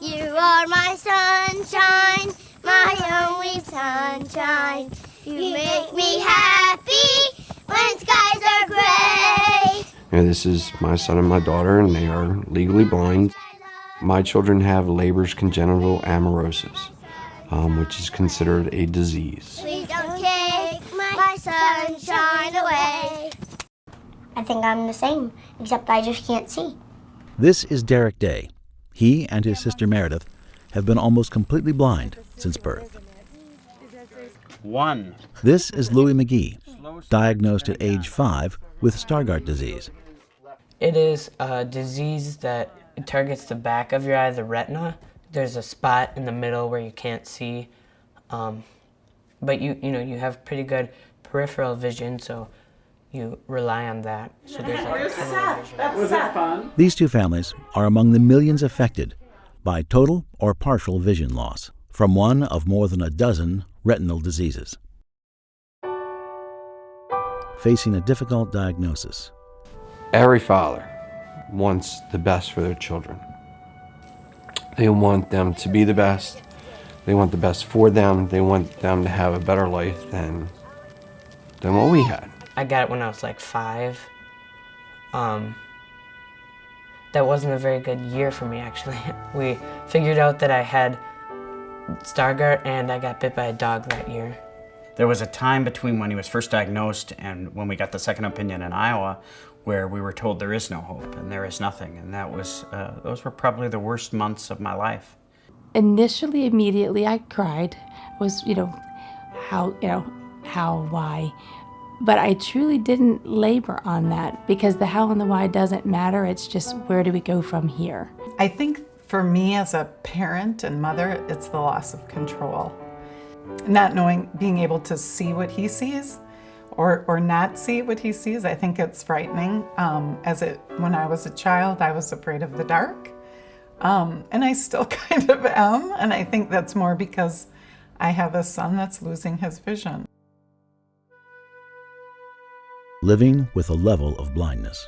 You are my sunshine, my only sunshine. You make me happy when skies are gray. And this is my son and my daughter, and they are legally blind. My children have Leber's congenital amaurosis, which is considered a disease. Please don't take my sunshine away. I think I'm the same, except I just can't see. This is Derek Day. He and his sister Meredith have been almost completely blind since birth. This is Louis McGee, diagnosed at age 5 with Stargardt disease. It is a disease that targets the back of your eye, the retina. There's a spot in the middle where you can't see, but you have pretty good peripheral vision, so you rely on that. So there's like a tunnel vision. Was it fun? These two families are among the millions affected by total or partial vision loss from one of more than a dozen retinal diseases. Facing a difficult diagnosis, Every father wants the best for their children. They want them to be the best. They want the best for them. They want them to have a better life than what we had. I got it when I was like 5. That wasn't a very good year for me, actually. We figured out that I had Stargardt, and I got bit by a dog that year. There was a time between when he was first diagnosed and when we got the second opinion in Iowa where we were told there is no hope and there is nothing, and that was those were probably the worst months of my life. Initially, immediately, I cried. Was, how, why? But I truly didn't labor on that because the how and the why doesn't matter. It's just where do we go from here? I think for me as a parent and mother, it's the loss of control. Not knowing, being able to see what he sees or not see what he sees, I think it's frightening. When I was a child, I was afraid of the dark. And I still kind of am. And I think that's more because I have a son that's losing his vision. living with a level of blindness.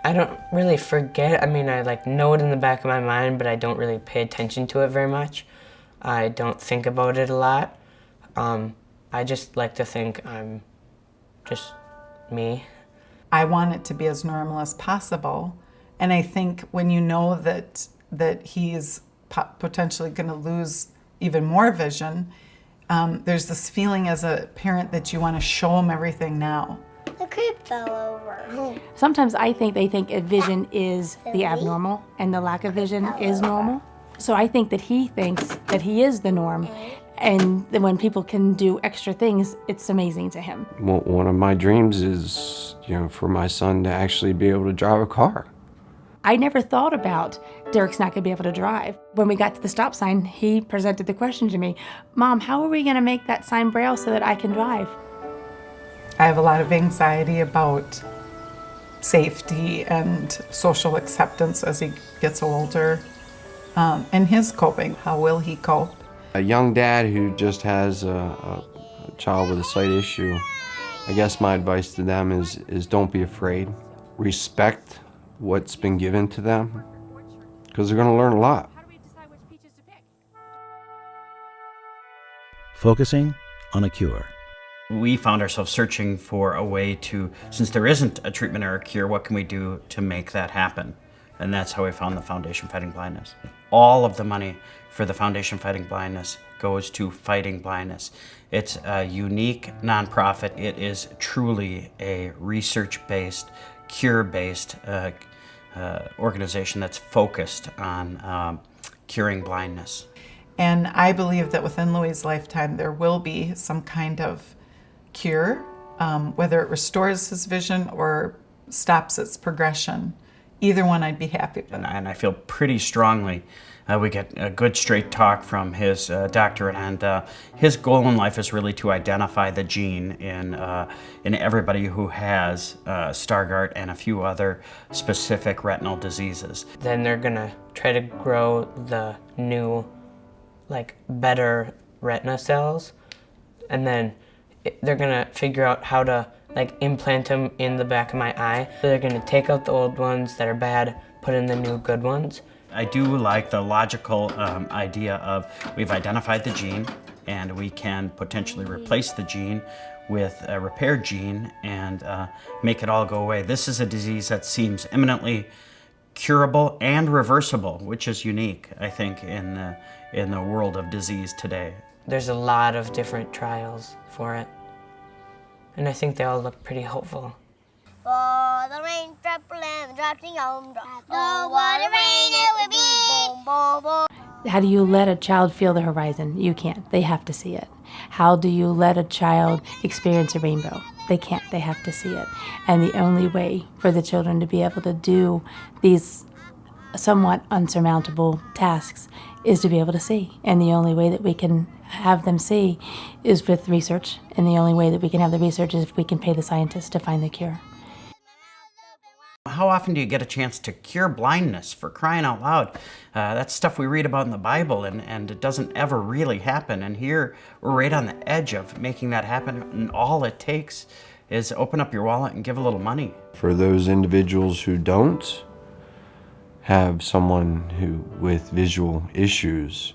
I don't really forget. I mean, I know it in the back of my mind, but I don't really pay attention to it very much. I don't think about it a lot. I just like to think I'm just me. I want it to be as normal as possible. And I think when you know that he's potentially going to lose even more vision, there's this feeling as a parent that you want to show him everything now. The crib fell over. Sometimes I think they think vision is the abnormal and the lack of vision is normal. So I think that he thinks that he is the norm. And then when people can do extra things, it's amazing to him. Well, one of my dreams is, for my son to actually be able to drive a car. I never thought about Derek's not going to be able to drive. When we got to the stop sign, he presented the question to me, Mom, how are we going to make that sign braille so that I can drive? I have a lot of anxiety about safety and social acceptance as he gets older, and his coping. How will he cope? A young dad who just has a child with a sight issue, I guess my advice to them is don't be afraid. Respect what's been given to them, because they're going to learn a lot. Focusing on a cure. We found ourselves searching for a way to, since there isn't a treatment or a cure, what can we do to make that happen? And that's how we found the Foundation Fighting Blindness. All of the money for the Foundation Fighting Blindness goes to fighting blindness. It's a unique nonprofit. It is truly a research-based, cure-based organization that's focused on curing blindness. And I believe that within Louis' lifetime there will be some kind of cure, whether it restores his vision or stops its progression. Either one I'd be happy with. And I feel pretty strongly we get a good straight talk from his doctor, and his goal in life is really to identify the gene in everybody who has Stargardt and a few other specific retinal diseases. Then they're gonna try to grow the new, better retina cells, and then they're gonna figure out how to implant them in the back of my eye. So they're gonna take out the old ones that are bad, put in the new good ones, I do like the logical idea of we've identified the gene and we can potentially replace the gene with a repaired gene and make it all go away. This is a disease that seems eminently curable and reversible, which is unique, I think, in the world of disease today. There's a lot of different trials for it, and I think they all look pretty hopeful. For the rain dropping on drop. Oh, what a rain it would be. Boom, boom, boom. How do you let a child feel the horizon? You can't. They have to see it. How do you let a child experience a rainbow? They can't. They have to see it. And the only way for the children to be able to do these somewhat unsurmountable tasks is to be able to see. And the only way that we can have them see is with research. And the only way that we can have the research is if we can pay the scientists to find the cure. How often do you get a chance to cure blindness, for crying out loud? That's stuff we read about in the Bible, and it doesn't ever really happen. And here we're right on the edge of making that happen, and all it takes is open up your wallet and give a little money. For those individuals who don't have someone who with visual issues,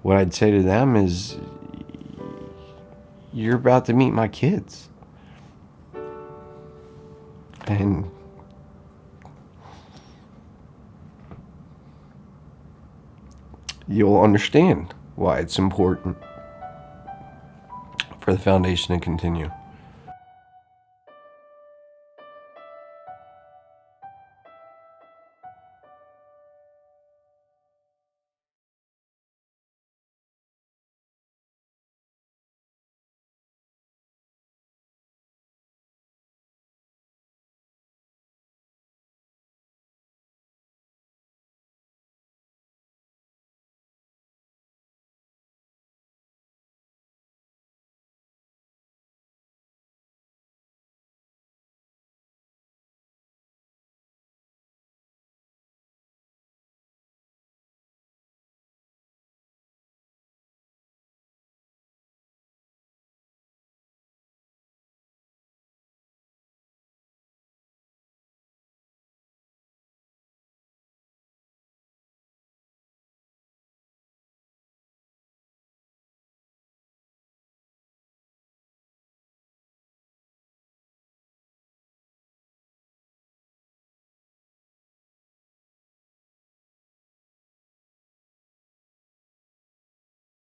what I'd say to them is, you're about to meet my kids. And you'll understand why it's important for the foundation to continue.